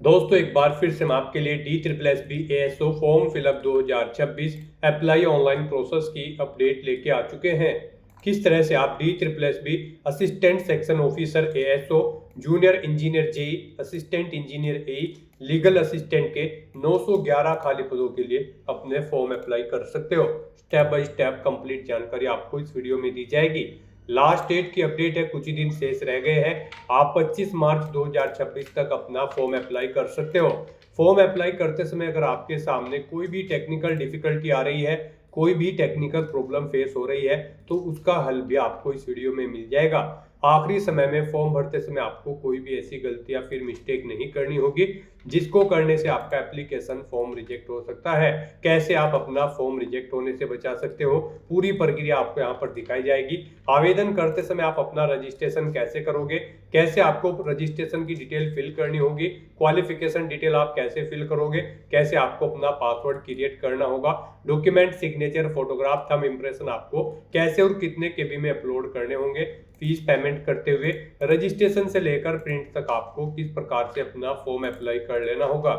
दोस्तों एक बार फिर से हम आपके लिए DSSB ASO form fill up 2026 apply online process की अपडेट लेके आ चुके हैं। किस तरह से आप DSSB assistant section officer ASO, junior engineer JE, assistant engineer AE, legal assistant के 911 खाली पदों के लिए अपने फॉर्म अप्लाई कर सकते हो। स्टेप बाय स्टेप कंप्लीट जानकारी आपको इस वीडियो में दी जाएगी। लास्ट डेट की अपडेट है, कुछ ही दिन शेष रह गए हैं। आप 25 मार्च 2026 तक अपना फॉर्म अप्लाई कर सकते हो। फॉर्म अप्लाई करते समय अगर आपके सामने कोई भी टेक्निकल डिफिकल्टी आ रही है, कोई भी टेक्निकल प्रॉब्लम फेस हो रही है, तो उसका हल भी आपको इस वीडियो में मिल जाएगा। आखिरी समय में फॉर्म भरते समय आपको कोई भी ऐसी गलती या फिर मिस्टेक नहीं करनी होगी जिसको करने से आपका एप्लीकेशन फॉर्म रिजेक्ट हो सकता है। कैसे आप अपना फॉर्म रिजेक्ट होने से बचा सकते हो, पूरी प्रक्रिया आपको यहाँ पर दिखाई जाएगी। आवेदन करते समय आप अपना रजिस्ट्रेशन कैसे करोगे, कैसे आपको रजिस्ट्रेशन की डिटेल फिल करनी होगी, क्वालिफिकेशन डिटेल आप कैसे फिल करोगे, कैसे आपको अपना पासवर्ड क्रिएट करना होगा, document, signature, photograph, thumb impression आपको कैसे और कितने केबी में अपलोड करने होंगे, फीस पेमेंट करते हुए रजिस्ट्रेशन से लेकर प्रिंट तक आपको किस प्रकार से अपना फॉर्म अप्लाई कर लेना होगा।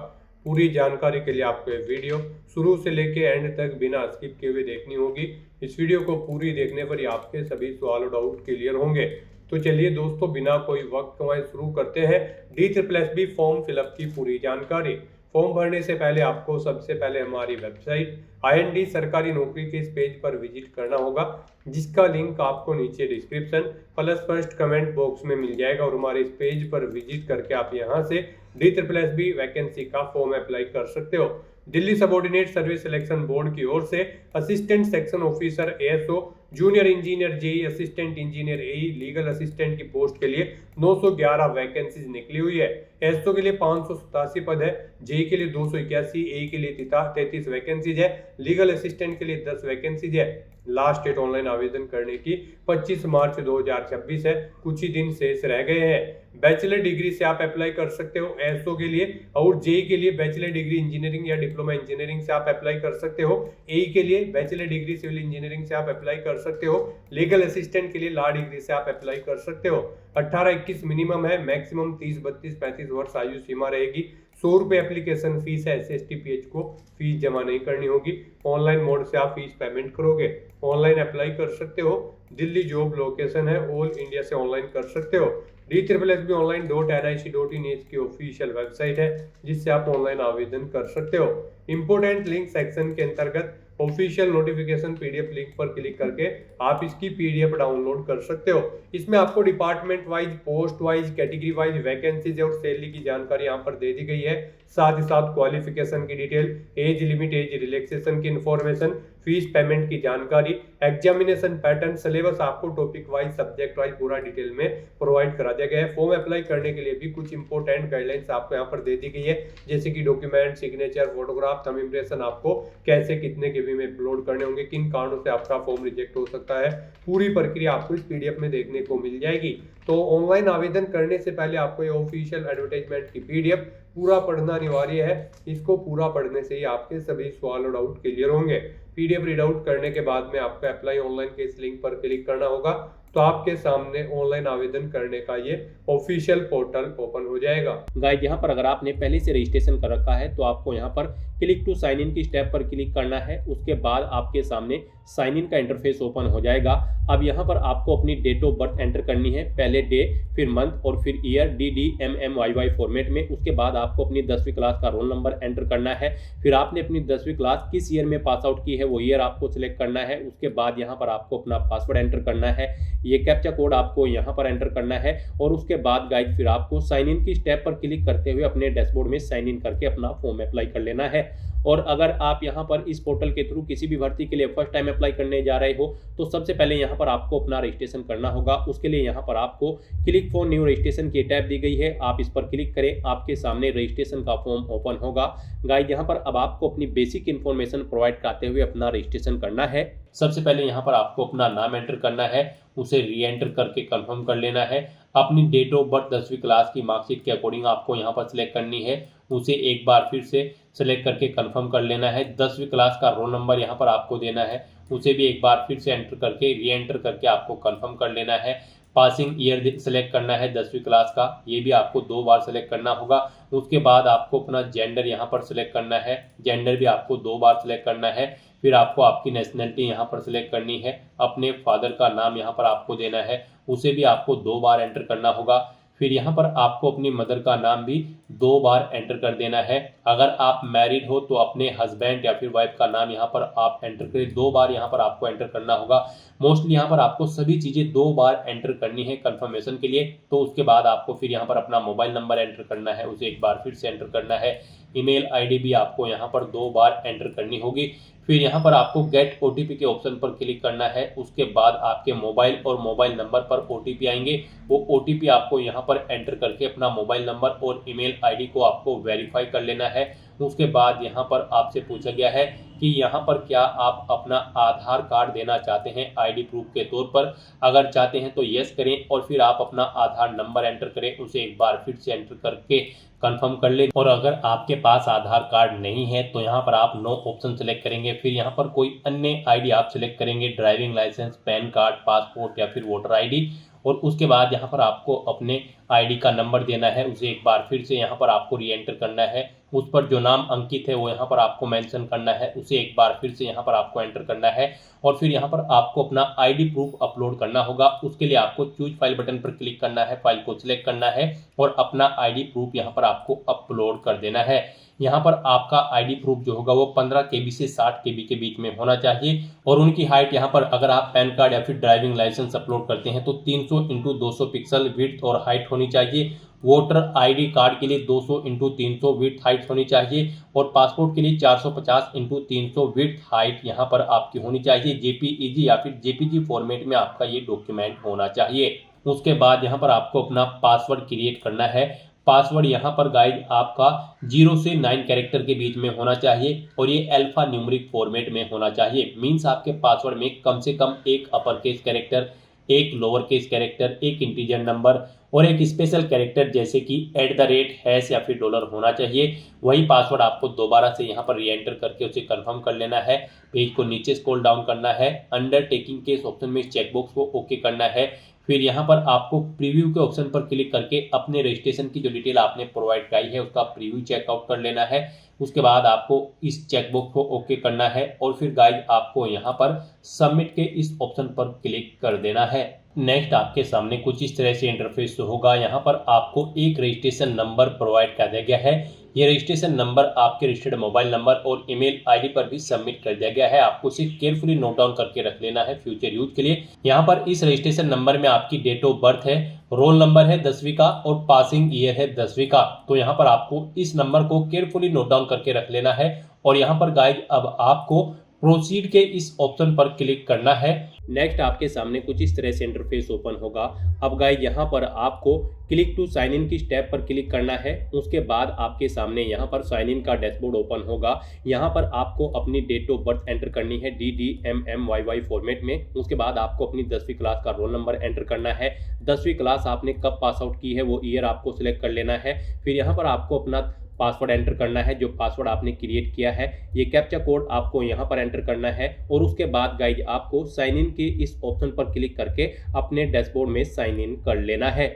पूरी जानकारी के लिए आपको ये वीडियो शुरू से लेके एंड तक बिना स्किप किए हुए देखनी होगी। इस वीडियो को पूरी देखने पर ही आपके सभी सवाल और डाउट क्लियर होंगे। तो चलिए दोस्तों, बिना कोई वक्त गंवाए शुरू करते हैं DSSB फॉर्म फिलअप की पूरी जानकारी। फॉर्म भरने से पहले आपको सबसे पहले हमारी वेबसाइट IND सरकारी नौकरी के इस पेज पर विजिट करना होगा, जिसका लिंक आपको नीचे description plus first comment box में मिल जाएगा। और हमारे इस पेज पर विजिट करके आप यहां से DSSB वैकेंसी का फॉर्म अप्लाई कर सकते हो। Delhi subordinate service selection board की ओर से assistant section officer ASO, junior engineer JE, assistant engineer AE, legal assistant की पोस्ट के लिए 911 वैकेंसीज निकली हुई है। ASO के लिए 587 पद है, जेई के लिए 281, एई के लिए 33 वैकेंसीज है, लीगल असिस्टेंट के लिए 10 वैकेंसीज है। लास्ट डेट ऑनलाइन आवेदन करने की 25 मार्च 2026 है, कुछ ही दिन शेष रह गए हैं। बैचलर डिग्री से आप अप्लाई कर सकते हो ASO के लिए, और जेई के लिए बैचलर डिग्री इंजीनियरिंग या डिप्लोमा इंजीनियरिंग से आप अप्लाई कर सकते हो। एई के लिए बैचलर डिग्री सिविल इंजीनियरिंग से आप अप्लाई कर सकते हो। लीगल असिस्टेंट के लिए लॉ डिग्री से आप अप्लाई कर सकते हो। 18-21 मिनिमम है, मैक्सिमम 30-32-35 वर्ष आयु सीमा रहेगी। 100 रुपये एप्लीकेशन फीस है। SSTPH को फीस जमा नहीं करनी होगी। ऑनलाइन मोड से आप फीस पेमेंट करोगे। ऑनलाइन अप्लाई कर सकते हो। दिल्ली जॉब लोकेशन है, ऑल इंडिया से ऑनलाइन कर सकते हो। DSSB online.nic.in की ऑफिशियल वेबसाइट है, जिससे आप ऑनलाइन आवेदन कर सकते हो। इंपोर्टेंट लिंक सेक्शन के अंतर्गत ऑफिशियल नोटिफिकेशन PDF लिंक पर क्लिक करके आप इसकी PDF डाउनलोड कर सकते हो। इसमें आपको department wise, post wise, category wise vacancies और सैलरी की जानकारी यहाँ पर दे दी गई है। साथ ही साथ क्वालिफिकेशन की detail, age limit, age relaxation की इंफॉर्मेशन, फीस पेमेंट की जानकारी, एग्जामिनेशन पैटर्न, सिलेबस आपको टॉपिक वाइज, सब्जेक्ट वाइज पूरा डिटेल में प्रोवाइड करा दिया गया है। फॉर्म अप्लाई करने के लिए भी कुछ इंपॉर्टेंट गाइडलाइंस आपको यहाँ पर दे दी गई है, जैसे कि document, signature, photograph, thumb impression आपको कैसे कितने केबी में अपलोड करने होंगे, किन कारणों से आपका फॉर्म रिजेक्ट हो सकता है, पूरी प्रक्रिया आपको इस PDF में देखने को मिल जाएगी। तो ऑनलाइन आवेदन करने से पहले आपको ये ऑफिशियल एडवर्टाइजमेंट की PDF पूरा पढ़ना अनिवार्य है। इसको पूरा पढ़ने से ही आपके सभी सवाल और डाउट क्लियर होंगे। PDF रीड आउट करने के बाद में आपको अप्लाई ऑनलाइन के इस लिंक पर क्लिक करना होगा, तो आपके सामने ऑनलाइन आवेदन करने का ये ऑफिशियल पोर्टल ओपन हो जाएगा। गाइस, यहाँ पर अगर आपने पहले से रजिस्ट्रेशन कर रखा है तो आपको यहाँ पर क्लिक टू साइन इन की स्टेप पर क्लिक करना है। उसके बाद आपके सामने साइन इन का इंटरफेस ओपन हो जाएगा। अब यहाँ पर आपको अपनी डेट ऑफ बर्थ एंटर करनी है, पहले डे, फिर मंथ और फिर ईयर, DDMMYY फॉर्मेट में। उसके बाद आपको अपनी 10वीं क्लास का रोल नंबर एंटर करना है। फिर आपने अपनी 10वीं क्लास किस ईयर में पास आउट की है वो ईयर आपको सिलेक्ट करना है। उसके बाद यहाँ पर आपको अपना पासवर्ड एंटर करना है, ये कैप्चा कोड आपको यहाँ पर एंटर करना है। और उसके बाद गाइस फिर आपको साइन इन की स्टेप पर क्लिक करते हुए अपने डैशबोर्ड में साइन इन करके अपना फॉर्म अप्लाई कर लेना है। और अगर आप यहाँ पर इस पोर्टल के थ्रू किसी भी भर्ती के लिए फर्स्ट टाइम अप्लाई करने जा रहे हो तो सबसे पहले यहाँ पर आपको अपना रजिस्ट्रेशन करना होगा। उसके लिए यहाँ पर आपको क्लिक फॉर न्यू रजिस्ट्रेशन की टैब दी गई है, आप इस पर क्लिक करें, आपके सामने रजिस्ट्रेशन का फॉर्म ओपन होगा। गाइस, यहाँ पर अब आपको अपनी बेसिक इन्फॉर्मेशन प्रोवाइड कराते हुए अपना रजिस्ट्रेशन करना है। सबसे पहले यहाँ पर आपको अपना नाम एंटर करना है, उसे री एंटर करके कंफर्म कर लेना है। अपनी डेट ऑफ बर्थ 10वीं क्लास की मार्कशीट के अकॉर्डिंग आपको यहाँ पर सिलेक्ट करनी है, उसे एक बार फिर से सेलेक्ट करके कंफर्म कर लेना है। 10वीं क्लास का रोल नंबर यहाँ पर आपको देना है, उसे भी एक बार फिर से एंटर करके री एंटर करके आपको कंफर्म कर लेना है। पासिंग ईयर सेलेक्ट करना है 10वीं क्लास का, ये भी आपको 2 बार सेलेक्ट करना होगा। उसके बाद आपको अपना जेंडर यहाँ पर सिलेक्ट करना है, जेंडर भी आपको 2 बार सिलेक्ट करना है। फिर आपको आपकी नेशनलिटी यहाँ पर सिलेक्ट करनी है, अपने फादर का नाम यहाँ पर आपको देना है, उसे भी आपको 2 बार एंटर करना होगा। फिर यहाँ पर आपको अपनी मदर का नाम भी 2 बार एंटर कर देना है। अगर आप मैरिड हो तो अपने हस्बैंड या फिर वाइफ का नाम यहाँ पर आप एंटर करें, 2 बार यहाँ पर आपको एंटर करना होगा। मोस्टली यहाँ पर आपको सभी चीज़ें 2 बार एंटर करनी है कंफर्मेशन के लिए। तो उसके बाद आपको फिर यहाँ पर अपना मोबाइल नंबर एंटर करना है, उसे एक बार फिर से एंटर करना है। ईमेल आईडी भी आपको यहाँ पर 2 बार एंटर करनी होगी। फिर यहाँ पर आपको गेट ओटीपी के ऑप्शन पर क्लिक करना है। उसके बाद आपके मोबाइल और मोबाइल नंबर पर ओटीपी आएंगे, वो ओटीपी आपको यहाँ पर एंटर करके अपना मोबाइल नंबर और ईमेल आईडी को आपको वेरीफाई कर लेना है। उसके बाद यहाँ पर आपसे पूछा गया है कि यहाँ पर क्या आप अपना आधार कार्ड देना चाहते हैं आईडी प्रूफ के तौर पर। अगर चाहते हैं तो यस करें और फिर आप अपना आधार नंबर एंटर करें, उसे एक बार फिर से एंटर करके कंफर्म कर लें। और अगर आपके पास आधार कार्ड नहीं है तो यहाँ पर आप नो ऑप्शन सेलेक्ट करेंगे। फिर यहाँ पर कोई अन्य आईडी आप सिलेक्ट करेंगे, driving licence, PAN card, passport या फिर वोटर आईडी। और उसके बाद यहाँ पर आपको अपने आईडी का नंबर देना है, उसे एक बार फिर से यहाँ पर आपको री एंटर करना है। उस पर जो नाम अंकित है वो यहाँ पर आपको मेंशन करना है, उसे एक बार फिर से यहाँ पर आपको एंटर करना है। और फिर यहाँ पर आपको अपना आईडी प्रूफ अपलोड करना होगा। उसके लिए आपको चूज फाइल बटन पर क्लिक करना है, फाइल को सिलेक्ट करना है और अपना आईडी प्रूफ यहाँ पर आपको अपलोड कर देना है। यहाँ पर आपका आईडी प्रूफ जो होगा वो 15 KB से 60 KB के बीच में होना चाहिए। और उनकी हाइट यहाँ पर अगर आप पैन कार्ड या फिर ड्राइविंग लाइसेंस अपलोड करते हैं तो 300 × 200 पिक्सल विड्थ और हाइट होनी चाहिए। वोटर आईडी कार्ड के लिए 200 × 300 विड्थ हाइट होनी चाहिए। और पासपोर्ट के लिए 450 × 300 विड्थ हाइट यहाँ पर आपकी होनी चाहिए। जेपीईजी या फिर जेपीजी फॉर्मेट में आपका ये डॉक्यूमेंट होना चाहिए। उसके बाद यहाँ पर आपको अपना पासवर्ड क्रिएट करना है। पासवर्ड यहाँ पर गाइड आपका 0 से 9 कैरेक्टर के बीच में होना चाहिए और ये अल्फा न्यूमेरिक फॉर्मेट में होना चाहिए। मीन्स आपके पासवर्ड में कम से कम एक अपर केस कैरेक्टर, एक लोअर केस कैरेक्टर, एक इंटीजर नंबर और एक स्पेशल कैरेक्टर जैसे कि @ या फिर $, होना चाहिए। वही पासवर्ड आपको दोबारा से यहाँ पर री एंटर करके उसे कंफर्म कर लेना है। पेज को नीचे स्क्रॉल डाउन करना है, अंडरटेकिंग के इस ऑप्शन में चेकबॉक्स को ओके करना है। फिर यहाँ पर आपको प्रीव्यू के ऑप्शन पर क्लिक करके अपने रजिस्ट्रेशन की जो डिटेल आपने प्रोवाइड कराई है उसका प्रीव्यू चेकआउट कर लेना है। उसके बाद आपको इस चेकबॉक्स को ओके करना है और फिर गाइड आपको यहाँ पर सबमिट के इस ऑप्शन पर क्लिक कर देना है। नेक्स्ट आपके सामने कुछ इस तरह से इंटरफेस होगा। यहाँ पर आपको एक रजिस्ट्रेशन नंबर प्रोवाइड कर दिया गया है। ये रजिस्ट्रेशन नंबर आपके रजिस्टर्ड मोबाइल नंबर और ईमेल आईडी पर भी सबमिट कर दिया गया है। आपको इसे केयरफुली नोट डाउन करके रख लेना है फ्यूचर यूज के लिए। यहाँ पर इस रजिस्ट्रेशन नंबर में आपकी डेट ऑफ बर्थ है, रोल नंबर है 10वीं का और पासिंग ईयर है 10वीं का। तो यहाँ पर आपको इस नंबर को केयरफुली नोट डाउन करके रख लेना है। और यहाँ पर गाइड अब आपको प्रोसीड के इस ऑप्शन पर क्लिक करना है। नेक्स्ट आपके सामने कुछ इस तरह से इंटरफेस ओपन होगा। अब गाइड यहाँ पर आपको क्लिक टू साइन इन की स्टेप पर क्लिक करना है। उसके बाद आपके सामने यहाँ पर साइन इन का डैशबोर्ड ओपन होगा। यहाँ पर आपको अपनी डेट ऑफ बर्थ एंटर करनी है DDMMYY फॉर्मेट में। उसके बाद आपको अपनी 10वीं क्लास का रोल नंबर एंटर करना है। 10वीं क्लास आपने कब पास आउट की है वो ईयर आपको सिलेक्ट कर लेना है। फिर यहाँ पर आपको अपना पासवर्ड एंटर करना है, जो पासवर्ड आपने क्रिएट किया है। ये कैप्चा कोड आपको यहाँ पर एंटर करना है। और उसके बाद गाइड आपको साइन इन के इस ऑप्शन पर क्लिक करके अपने डैशबोर्ड में साइन इन कर लेना है।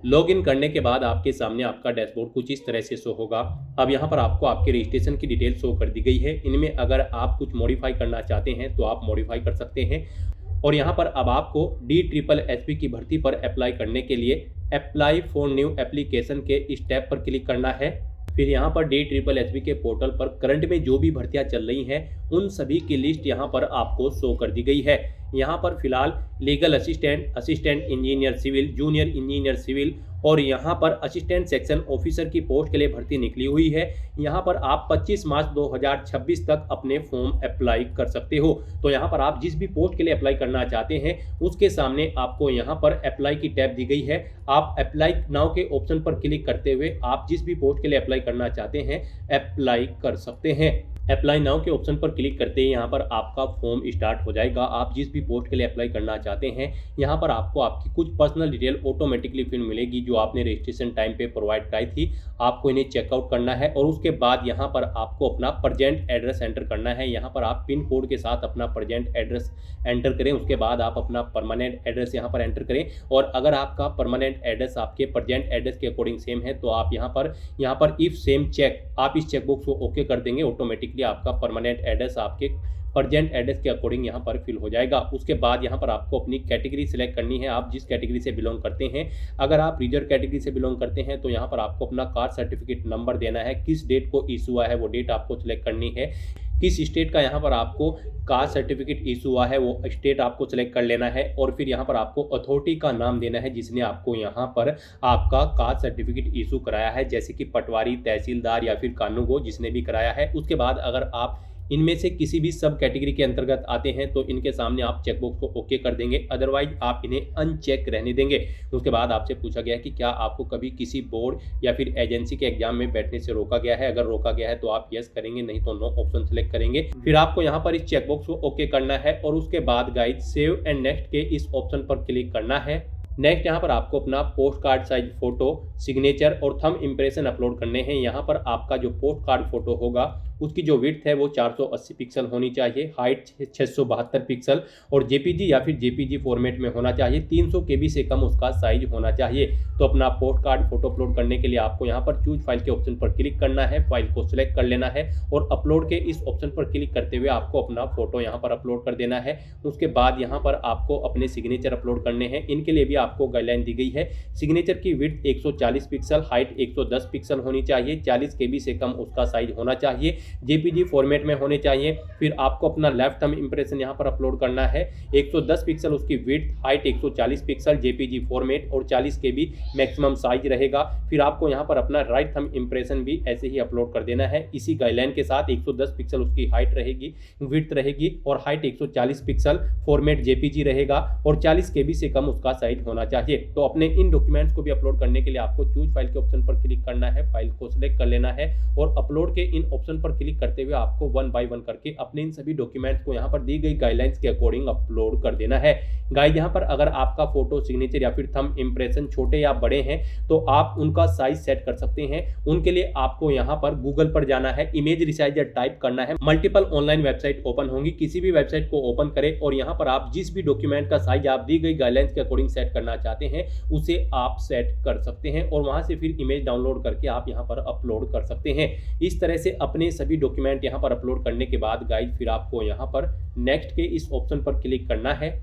लॉग इन करने के बाद आपके सामने आपका डैशबोर्ड कुछ इस तरह से शो होगा। अब यहाँ पर आपको आपके रजिस्ट्रेशन की डिटेल शो कर दी गई है। इनमें अगर आप कुछ मॉडिफाई करना चाहते हैं तो आप मॉडिफाई कर सकते हैं। और यहाँ पर अब आपको DSSS की भर्ती पर अप्लाई करने के लिए अप्लाई फॉर न्यू एप्लीकेशन के इस टैब पर क्लिक करना है। फिर यहाँ पर DSSS के पोर्टल पर करंट में जो भी भर्तियां चल रही हैं उन सभी की लिस्ट यहाँ पर आपको शो कर दी गई है। यहाँ पर फिलहाल legal assistant, assistant engineer civil, junior engineer civil और यहाँ पर असिस्टेंट सेक्शन ऑफिसर की पोस्ट के लिए भर्ती निकली हुई है। यहाँ पर आप 25 मार्च 2026 तक अपने फॉर्म अप्लाई कर सकते हो। तो यहाँ पर आप जिस भी पोस्ट के लिए अप्लाई करना चाहते हैं उसके सामने आपको यहाँ पर अप्लाई की टैब दी गई है। आप अप्लाई नाउ के ऑप्शन पर क्लिक करते हुए आप जिस भी पोस्ट के लिए अप्लाई करना चाहते हैं अप्लाई कर सकते हैं। अप्लाई नाउ के ऑप्शन पर क्लिक करते ही यहाँ पर आपका फॉर्म स्टार्ट हो जाएगा। आप जिस भी पोस्ट के लिए अप्लाई करना चाहते हैं यहाँ पर आपको आपकी कुछ पर्सनल डिटेल ऑटोमेटिकली फिर मिलेगी जो आपने रजिस्ट्रेशन टाइम पे प्रोवाइड कराई थी। आपको इन्हें चेकआउट करना है और उसके बाद यहाँ पर आपको अपना प्रेजेंट एड्रेस एंटर करना है। यहाँ पर आप पिन कोड के साथ अपना प्रेजेंट एड्रेस एंटर करें। उसके बाद आप अपना परमानेंट एड्रेस यहाँ पर एंटर करें और अगर आपका परमानेंट एड्रेस आपके प्रेजेंट एड्रेस के अकॉर्डिंग सेम है तो आप यहाँ पर इफ सेम चेक आप इस चेकबॉक्स को ओके कर देंगे, ऑटोमेटिकली आपका परमानेंट एड्रेस आपके प्रेजेंट एड्रेस के अकॉर्डिंग यहाँ पर फिल हो जाएगा। उसके बाद यहाँ पर आपको अपनी कैटेगरी सिलेक्ट करनी है, आप जिस कैटेगरी से बिलोंग करते हैं। अगर आप रिजर्व कैटेगरी से बिलोंग करते हैं तो यहाँ पर आपको अपना कास्ट सर्टिफिकेट नंबर देना है, किस डेट को इशू हुआ है वो डेट आपको सिलेक्ट करनी है, किस स्टेट का यहाँ पर आपको कास्ट सर्टिफिकेट इशू हुआ है वो स्टेट आपको सेलेक्ट कर लेना है और फिर यहाँ पर आपको अथॉरिटी का नाम देना है जिसने आपको यहाँ पर आपका कास्ट सर्टिफिकेट इशू कराया है, जैसे कि पटवारी, तहसीलदार या फिर कानूगो जिसने भी कराया है। उसके बाद अगर आप इनमें से किसी भी सब कैटेगरी के अंतर्गत आते हैं तो इनके सामने आप चेकबॉक्स को ओके कर देंगे, अदरवाइज आप इन्हें अनचेक रहने देंगे। उसके बाद आपसे पूछा गया है कि क्या आपको कभी किसी बोर्ड या फिर एजेंसी के एग्जाम में बैठने से रोका गया है। अगर रोका गया है तो आप यस करेंगे, नहीं तो नो ऑप्शन सेलेक्ट करेंगे। फिर आपको यहाँ पर इस चेकबॉक्स को ओके करना है और उसके बाद गाइड सेव एंड नेक्स्ट के इस ऑप्शन पर क्लिक करना है। नेक्स्ट यहाँ पर आपको अपना post card size photo, signature और थंब इंप्रेशन अपलोड करने हैं। यहाँ पर आपका जो पोस्ट कार्ड फोटो होगा उसकी जो विड्थ है वो 480 पिक्सल होनी चाहिए, हाइट 672 पिक्सल और जेपीजी या फिर जेपीजी फॉर्मेट में होना चाहिए, 300 केबी से कम उसका साइज होना चाहिए। तो अपना पोस्ट कार्ड फोटो अपलोड करने के लिए आपको यहाँ पर चूज फाइल के ऑप्शन पर क्लिक करना है, फाइल को सिलेक्ट कर लेना है और अपलोड के इस ऑप्शन पर क्लिक करते हुए आपको अपना फोटो यहाँ पर अपलोड कर देना है। उसके बाद यहाँ पर आपको अपने सिग्नेचर अपलोड करने हैं। इनके लिए भी आपको गाइडलाइन दी गई है। सिग्नेचर की विड्थ 140 पिक्सल, हाइट 110 पिक्सल होनी चाहिए, 40 केबी से कम उसका साइज होना चाहिए, जेपीजी फॉर्मेट में होने चाहिए। फिर आपको अपना लेफ्ट थंब इंप्रेशन यहाँ पर अपलोड करना है, 110 पिक्सल उसकी width, height 140 pixel, JPG format और 40 केबी मैक्सिमम साइज रहेगा। फिर आपको यहाँ पर अपना राइट थंब इंप्रेशन भी ऐसे ही अपलोड कर देना है इसी गाइडलाइन के साथ। 110 पिक्सल उसकी हाइट रहेगी, विड्थ रहेगी और हाइट 140 पिक्सल, फॉर्मेट जेपीजी रहेगा और 40 केबी से कम उसका साइज होना चाहिए। तो अपने इन डॉक्यूमेंट्स को भी अपलोड करने के लिए आपको चूज फाइल के ऑप्शन पर क्लिक करना है, फाइल को सिलेक्ट कर लेना है और अपलोड के इन ऑप्शन पर क्लिक करते हुए आपको 1 बाय 1 करके अपने इन सभी डॉक्यूमेंट्स को यहाँ पर दी गई गाइडलाइंस के अकॉर्डिंग अपलोड कर देना है। गाइड यहाँ पर अगर आपका फोटो, सिग्नेचर या फिर थंब इंप्रेशन छोटे या बड़े हैं तो आप उनका साइज सेट कर सकते हैं। उनके लिए आपको यहाँ पर गूगल पर जाना है, इमेज रिसाइजर टाइप करना है। मल्टीपल ऑनलाइन वेबसाइट ओपन होंगी, किसी भी वेबसाइट को ओपन करें और यहाँ पर आप जिस भी डॉक्यूमेंट का साइज आप दी गई गाइडलाइंस के अकॉर्डिंग सेट करना चाहते हैं उसे आप सेट कर सकते हैं और वहां से फिर इमेज डाउनलोड करके आप यहाँ पर अपलोड कर सकते हैं। इस तरह से अपने सभी डॉक्यूमेंट यहाँ पर अपलोड करने के बाद गाइड फिर आपको यहाँ पर नेक्स्ट के इस ऑप्शन पर क्लिक करना है।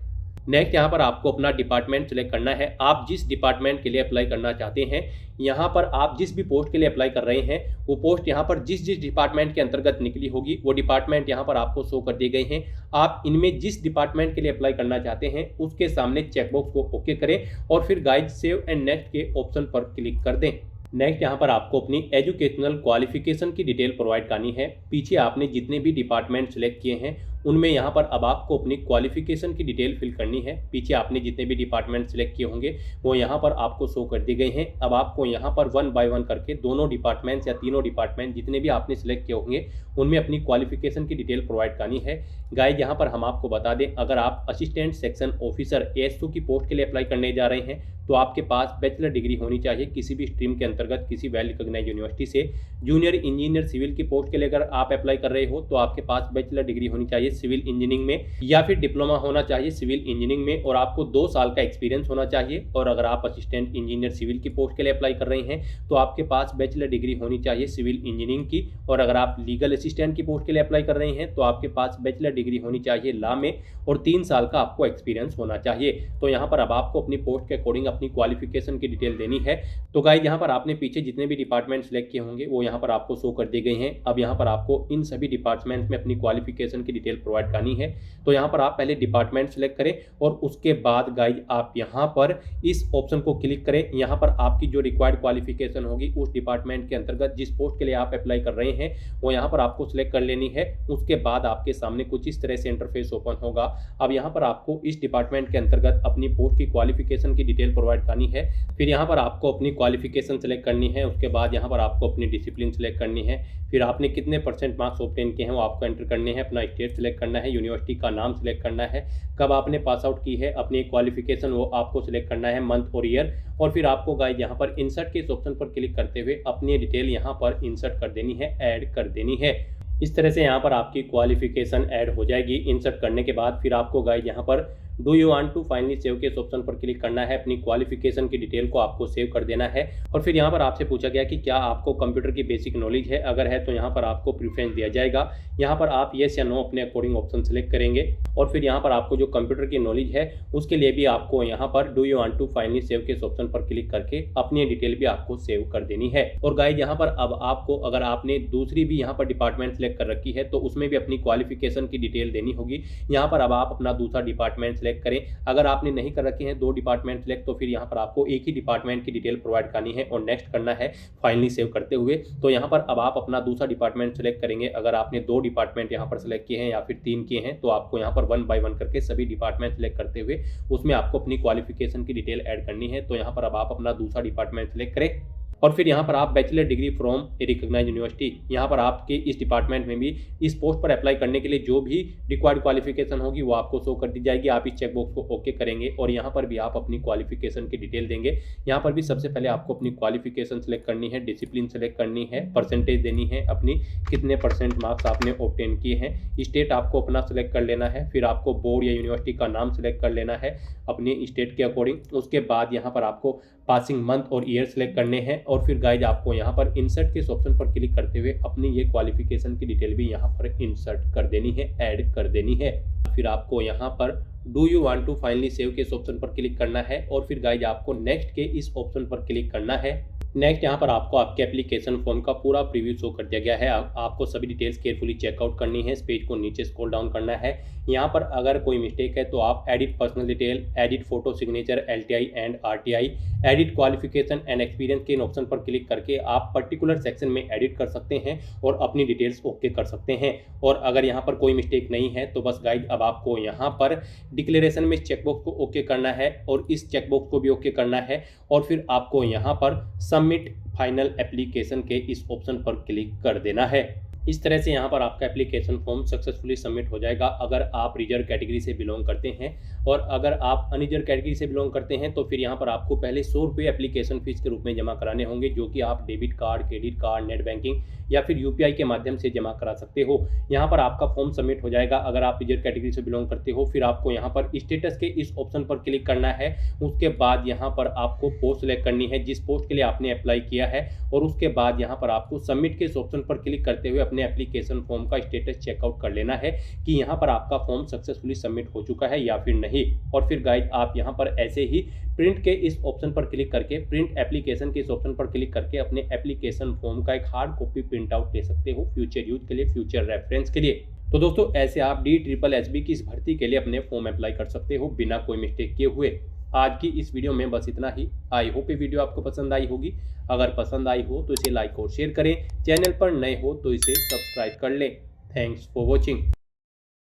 नेक्स्ट यहाँ पर आपको अपना डिपार्टमेंट सेलेक्ट करना है। आप जिस डिपार्टमेंट के लिए अप्लाई करना चाहते हैं, यहाँ पर आप जिस भी पोस्ट के लिए अप्लाई कर रहे हैं वो पोस्ट यहाँ पर जिस जिस डिपार्टमेंट के अंतर्गत निकली होगी वो डिपार्टमेंट यहाँ पर आपको शो कर दिए गए हैं। आप इनमें जिस डिपार्टमेंट के लिए अप्लाई करना चाहते हैं उसके सामने चेकबॉक्स को ओके करें और फिर गाइड सेव एंड नेक्स्ट के ऑप्शन पर क्लिक कर दें। नेक्स्ट यहाँ पर आपको अपनी एजुकेशनल क्वालिफिकेशन की डिटेल प्रोवाइड करनी है। पीछे आपने जितने भी डिपार्टमेंट सेलेक्ट किए हैं उनमें यहाँ पर अब आपको अपनी क्वालिफिकेशन की डिटेल फिल करनी है। पीछे आपने जितने भी डिपार्टमेंट सेलेक्ट किए होंगे वो यहाँ पर आपको शो कर दिए गए हैं। अब आपको यहाँ पर 1 बाय 1 करके दोनों डिपार्टमेंट्स या तीनों डिपार्टमेंट जितने भी आपने सेलेक्ट किए होंगे उनमें अपनी क्वालिफिकेशन की डिटेल प्रोवाइड करनी है। गाइड यहाँ पर हम आपको बता दें, अगर आप असिस्टेंट सेक्शन ऑफिसर ASO की पोस्ट के लिए अप्लाई करने जा रहे हैं तो आपके पास बैचलर डिग्री होनी चाहिए किसी भी स्ट्रीम के अंतर्गत किसी वेल रिकॉग्नाइज्ड यूनिवर्सिटी से। जूनियर इंजीनियर सिविल की पोस्ट के लिए अगर आप अप्लाई कर रहे हो तो आपके पास बैचलर डिग्री होनी चाहिए सिविल इंजीनियरिंग में या फिर डिप्लोमा होना चाहिए सिविल इंजीनियरिंग में और आपको 2 साल का एक्सपीरियंस होना चाहिए। और अगर आप असिस्टेंट इंजीनियर सिविल की पोस्ट के लिए अप्लाई कर रहे हैं तो आपके पास बैचलर डिग्री होनी चाहिए सिविल इंजीनियरिंग की। और अगर आप लीगल असिस्टेंट की पोस्ट के लिए अप्लाई कर रहे हैं तो आपके पास बैचलर डिग्री होनी चाहिए लॉ में और 3 साल का आपको एक्सपीरियंस होना चाहिए। तो यहाँ पर अब आपको अपनी पोस्ट के अकॉर्डिंग अपनी क्वालिफिकेशन की डिटेल देनी है। तो गाइस यहाँ पर आपने पीछे जितने भी डिपार्टमेंट सेलेक्ट किए होंगे वो यहाँ पर आपको शो कर दिए गए हैं। अब यहाँ पर आपको इन सभी डिपार्टमेंट में अपनी क्वालिफिकेशन की डिटेल प्रोवाइड करनी है। तो यहाँ पर आप पहले डिपार्टमेंट सेलेक्ट करें और उसके बाद गाइस आप यहाँ पर इस ऑप्शन को क्लिक करें। यहाँ पर आपकी जो रिक्वायर्ड क्वालिफिकेशन होगी उस डिपार्टमेंट के अंतर्गत जिस पोस्ट के लिए आप अप्लाई कर रहे हैं वो यहाँ पर आपको सिलेक्ट कर लेनी है। उसके बाद आपके सामने कुछ इस तरह से इंटरफेस ओपन होगा। अब यहाँ पर आपको इस डिपार्टमेंट के अंतर्गत अपनी पोस्ट की क्वालिफिकेशन की डिटेल प्रोवाइड करनी है। फिर यहाँ पर आपको अपनी क्वालिफिकेशन सेलेक्ट करनी है, उसके बाद यहाँ पर आपको अपनी डिसिप्लिन सेलेक्ट करनी है, फिर आपने कितने % मार्क्स ऑब्टेन किए हैं वो आपको एंटर करने हैं, अपना स्टेट सेलेक्ट करना है, यूनिवर्सिटी का नाम सेलेक्ट करना है, कब आपने पास आउट की है, अपनी क्वालिफिकेशन वो आपको सिलेक्ट करना है, मंथ और ईयर, और फिर आपको गाइस यहाँ पर इंसर्ट के इस ऑप्शन पर क्लिक करते हुए अपनी डिटेल यहाँ पर इंसर्ट कर देनी है, ऐड कर देनी है। इस तरह से यहाँ पर आपकी क्वालिफिकेशन ऐड हो जाएगी। इंसर्ट करने के बाद फिर आपको गाइस यहाँ पर do you want to finally save के इस ऑप्शन पर क्लिक करना है, अपनी क्वालिफिकेशन की डिटेल को आपको सेव कर देना है। और फिर यहाँ पर आपसे पूछा गया कि क्या आपको कंप्यूटर की बेसिक नॉलेज है, अगर है तो यहाँ पर आपको प्रीफरेंस दिया जाएगा। यहाँ पर आप येस या नो अपने अकॉर्डिंग ऑप्शन सेलेक्ट करेंगे, और फिर यहाँ पर आपको जो कंप्यूटर की नॉलेज है उसके लिए भी आपको यहाँ पर do you want to finally save के इस ऑप्शन पर क्लिक करके अपनी डिटेल भी आपको सेव कर देनी है। और गाइस यहाँ पर अब आपको अगर आपने दूसरी भी यहाँ पर डिपार्टमेंट सेलेक्ट कर रखी है तो उसमें भी अपनी क्वालिफिकेशन की डिटेल देनी होगी। यहाँ पर अब आप अपना दूसरा डिपार्टमेंट सेलेक्ट करें। अगर आपने नहीं कर रखे हैं 2 डिपार्टमेंट सेलेक्ट तो फिर यहाँ पर आपको एक ही डिपार्टमेंट की डिटेल प्रोवाइड करनी है और नेक्स्ट करना है फाइनली सेव करते हुए। तो यहाँ पर अब आप अपना दूसरा डिपार्टमेंट सेलेक्ट करेंगे। अगर आपने 2 डिपार्टमेंट यहाँ पर सेलेक्ट किए हैं या फिर 3 किए हैं तो आपको यहाँ पर 1 बाय 1 करके सभी डिपार्टमेंट सेलेक्ट करते हुए उसमें आपको अपनी क्वालिफिकेशन की डिटेल ऐड करनी है। तो यहाँ पर अब आप अपना दूसरा डिपार्टमेंट सेलेक्ट करें, और फिर यहाँ पर आप bachelor degree from a recognised university, यहाँ पर आपके इस डिपार्टमेंट में भी इस पोस्ट पर अप्लाई करने के लिए जो भी रिक्वायर्ड क्वालिफिकेशन होगी वो आपको शो कर दी जाएगी। आप इस चेकबॉक्स को ओके करेंगे और यहाँ पर भी आप अपनी क्वालिफिकेशन की डिटेल देंगे। यहाँ पर भी सबसे पहले आपको अपनी क्वालिफिकेशन सेलेक्ट करनी है, डिसिप्लिन सेलेक्ट करनी है, परसेंटेज देनी है, अपनी कितने % मार्क्स आपने ऑब्टेन किए हैं, स्टेट आपको अपना सेलेक्ट कर लेना है, फिर आपको बोर्ड या यूनिवर्सिटी का नाम सेलेक्ट कर लेना है अपनी स्टेट के अकॉर्डिंग। उसके बाद यहाँ पर आपको पासिंग मंथ और ईयर सेलेक्ट करने हैं, और फिर गाइज आपको यहाँ पर इंसर्ट के इस ऑप्शन पर क्लिक करते हुए अपनी ये क्वालिफिकेशन की डिटेल भी यहाँ पर इंसर्ट कर देनी है, ऐड कर देनी है। फिर आपको यहाँ पर do you want to finally save के इस ऑप्शन पर क्लिक करना है, और फिर गाइज आपको नेक्स्ट के इस ऑप्शन पर क्लिक करना है। नेक्स्ट यहाँ पर आपको आपके एप्लीकेशन फॉर्म का पूरा प्रीव्यू शो कर दिया गया है। आपको सभी डिटेल्स केयरफुली चेकआउट करनी है, इस पेज को नीचे स्क्रॉल डाउन करना है। यहाँ पर अगर कोई मिस्टेक है तो आप edit personal detail, edit photo signature, LTI and RTI, edit qualification and experience के इन ऑप्शन पर क्लिक करके आप पर्टिकुलर सेक्शन में एडिट कर सकते हैं और अपनी डिटेल्स ओके कर सकते हैं। और अगर यहाँ पर कोई मिस्टेक नहीं है तो बस गाइड अब आपको यहाँ पर डिक्लेरेशन में चेकबॉक्स को ओके करना है और इस चेकबॉक्स को भी ओके करना है, और फिर आपको यहाँ पर सबमिट फाइनल एप्लीकेशन के इस ऑप्शन पर क्लिक कर देना है। इस तरह से यहाँ पर आपका एप्लीकेशन फॉर्म सक्सेसफुली सबमिट हो जाएगा अगर आप रिजर्व कैटेगरी से बिलोंग करते हैं। और अगर आप अनरिजर्व कैटेगरी से बिलोंग करते हैं तो फिर यहाँ पर आपको पहले 100 रुपये एप्लीकेशन फीस के रूप में जमा कराने होंगे, जो कि आप debit card, credit card, net banking या फिर UPI के माध्यम से जमा करा सकते हो। यहाँ पर आपका फॉर्म सबमिट हो जाएगा अगर आप रिजर्व कैटेगरी से बिलोंग करते हो। फिर आपको यहाँ पर स्टेटस के इस ऑप्शन पर क्लिक करना है। उसके बाद यहाँ पर आपको पोस्ट सेलेक्ट करनी है जिस पोस्ट के लिए आपने अप्लाई किया है, और उसके बाद यहाँ पर आपको सबमिट के इस ऑप्शन पर क्लिक करते हुए अपने एप्लीकेशन फॉर्म का स्टेटस चेकआउट कर लेना है कि यहाँ पर आपका फॉर्म सक्सेसफुली सबमिट हो चुका है या फिर नहीं। और फिर गाइड आप यहाँ पर ऐसे ही प्रिंट के इस ऑप्शन पर क्लिक करके, प्रिंट एप्लीकेशन के इस ऑप्शन पर क्लिक करके अपने एप्लीकेशन फॉर्म का एक हार्ड कॉपी प्रिंट आउट ले सकते हो फ्यूचर यूज के लिए, फ्यूचर रेफरेंस के लिए। तो दोस्तों ऐसे आप DSSB की इस भर्ती के लिए अपने फॉर्म अप्लाई कर सकते हो बिना कोई मिस्टेक किए हुए। आज की इस वीडियो में बस इतना ही। आई होप ये वीडियो आपको पसंद आई होगी। अगर पसंद आई हो तो इसे लाइक और शेयर करें, चैनल पर नए हो तो इसे सब्सक्राइब कर लें। Thanks for watching.